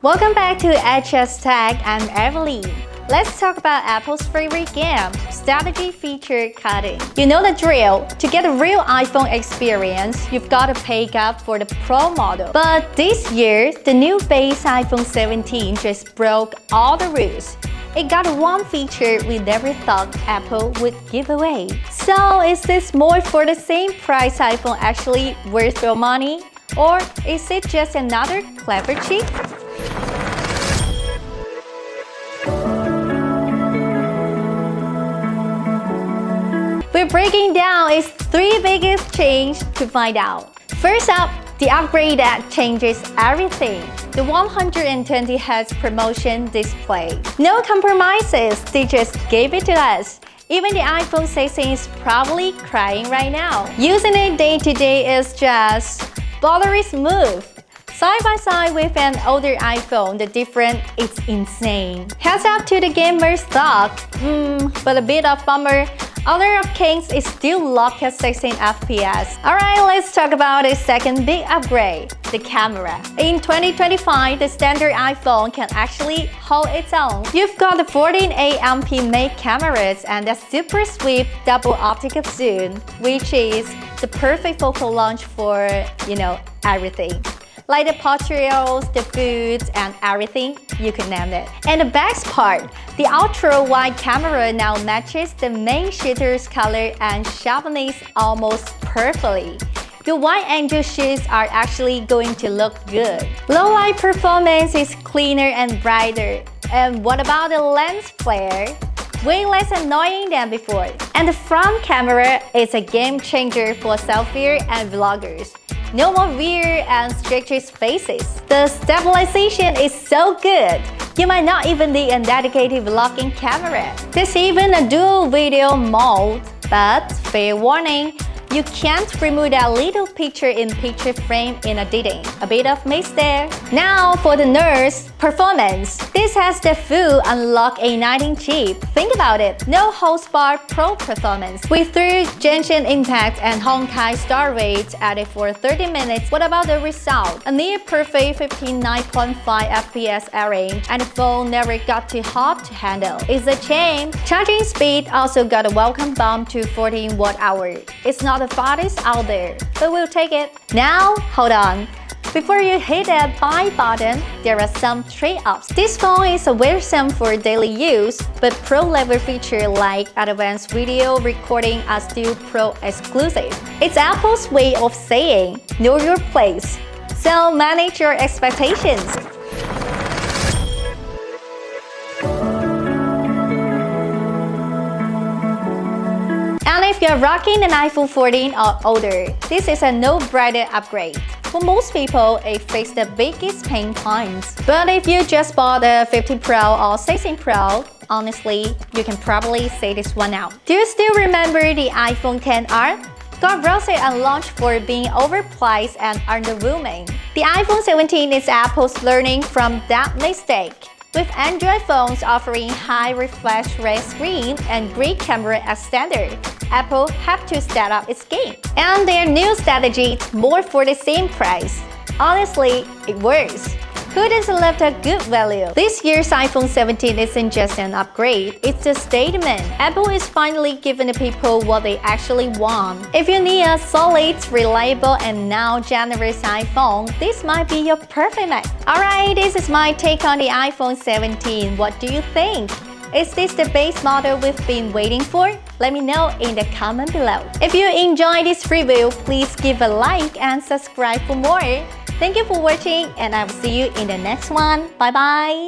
Welcome back to HS Tech. I'm Evelyn. Let's talk about Apple's favorite game, strategy feature cutting. You know the drill. To get a real iPhone experience, you've got to pay up for the Pro model. But this year, the new base iPhone 17 just broke all the rules. It got one feature we never thought Apple would give away. So is this more for the same price iPhone actually worth your money? Or is it just another clever cheat? We're breaking down its three biggest changes to find out. First up, the upgrade that changes everything. The 120Hz ProMotion display. No compromises, they just gave it to us. Even the iPhone 16 is probably crying right now. Using it day to day is just buttery smooth. Side by side with an older iPhone, the difference is insane. Heads up to the gamer's thought, but a bit of bummer. Honor of Kings is still locked at 16 FPS. Alright, let's talk about its second big upgrade, the camera. In 2025, the standard iPhone can actually hold its own. You've got the 14-MP main cameras and the super swift double optical zoom, which is the perfect focal launch for, everything. Like the portraits, the foods, and everything, you can name it. And the best part, the ultra-wide camera now matches the main shooter's color and sharpness almost perfectly. Your wide-angle shots are actually going to look good. Low-light performance is cleaner and brighter. And what about the lens flare? Way less annoying than before. And the front camera is a game changer for selfies and vloggers. No more weird and stretchy faces. The stabilization is so good. You might not even need a dedicated vlogging camera. There's even a dual video mode, but fair warning, you can't remove that little picture-in-picture frame in editing. A bit of mix there. Now for the nerds, performance. This has the full unlock A19 chip. Think about it. No horsepower pro performance. With 3 junction impact and Honkai star rate added for 30 minutes. What about the result? A near perfect 59.5 FPS range, and the phone never got too hot to handle. It's a shame. Charging speed also got a welcome bump to 14 watt-hours. It's not the fastest out there, but we'll take it. Now, hold on. Before you hit that buy button, there are some trade-offs. This phone is a worrisome for daily use, but pro-level features like advanced video recording are still pro-exclusive. It's Apple's way of saying, know your place. So manage your expectations. And if you're rocking an iPhone 14 or older, this is a no-brainer upgrade. For most people, it fixes the biggest pain points. But if you just bought a 15 Pro or 16 Pro, honestly, you can probably say this one out. Do you still remember the iPhone XR? Got roasted and launched for being overpriced and underwhelming. The iPhone 17 is Apple's learning from that mistake. With Android phones offering high refresh rate screen and great camera as standard, Apple had to step up its game. And their new strategy, more for the same price. Honestly, it works. Who doesn't love a good value? This year's iPhone 17 isn't just an upgrade, it's a statement. Apple is finally giving the people what they actually want. If you need a solid, reliable, and now generous iPhone, this might be your perfect match. Alright, this is my take on the iPhone 17. What do you think? Is this the base model we've been waiting for? Let me know in the comment below. If you enjoyed this review, please give a like and subscribe for more. Thank you for watching, and I will see you in the next one. Bye bye!